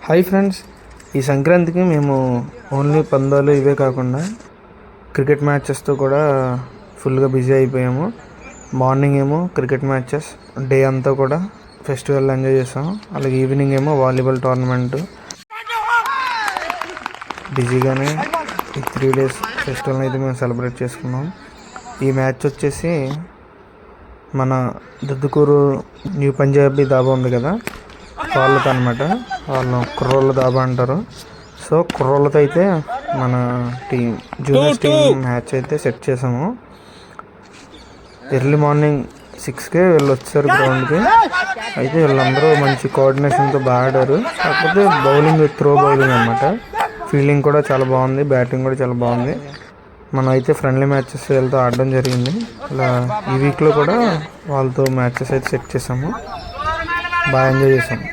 Hi friends, ఈ సంక్రాంతికి మేము ఓన్లీ పందాలు ఇవే కాకుండా క్రికెట్ మ్యాచెస్తో కూడా ఫుల్గా బిజీ అయిపోయాము. మార్నింగ్ ఏమో క్రికెట్ మ్యాచెస్, డే అంతా కూడా ఫెస్టివల్ ఎంజాయ్ చేసాము. అలాగే ఈవినింగ్ ఏమో వాలీబాల్ టోర్నమెంట్. బిజీగానే ఈ 3 days ఫెస్టివల్ని అయితే మేము సెలబ్రేట్ చేసుకున్నాం. ఈ మ్యాచ్ వచ్చేసి మన దుద్దుకూరు న్యూ పంజాబీ దాబా ఉంది కదా, వాళ్ళతో అనమాట. వాళ్ళు కుర్రోళ్ళ దాబా అంటారు. సో కుర్రోళ్ళతో అయితే మన జూనియర్స్ టీం మ్యాచ్ అయితే సెట్ చేసాము. ఎర్లీ మార్నింగ్ 6కే వీళ్ళు వచ్చారు గ్రౌండ్కి. అయితే వీళ్ళందరూ మంచి కోఆర్డినేషన్తో బాగా ఆడారు. కాకపోతే బౌలింగ్, త్రో బౌలింగ్ అనమాట. ఫీల్డింగ్ కూడా చాలా బాగుంది, బ్యాటింగ్ కూడా చాలా బాగుంది. మనం అయితే ఫ్రెండ్లీ మ్యాచెస్ వీళ్ళతో ఆడడం జరిగింది. ఇలా ఈ వీక్లో కూడా వాళ్ళతో మ్యాచెస్ అయితే సెట్ చేసాము. బాగా ఎంజాయ్ చేసాము.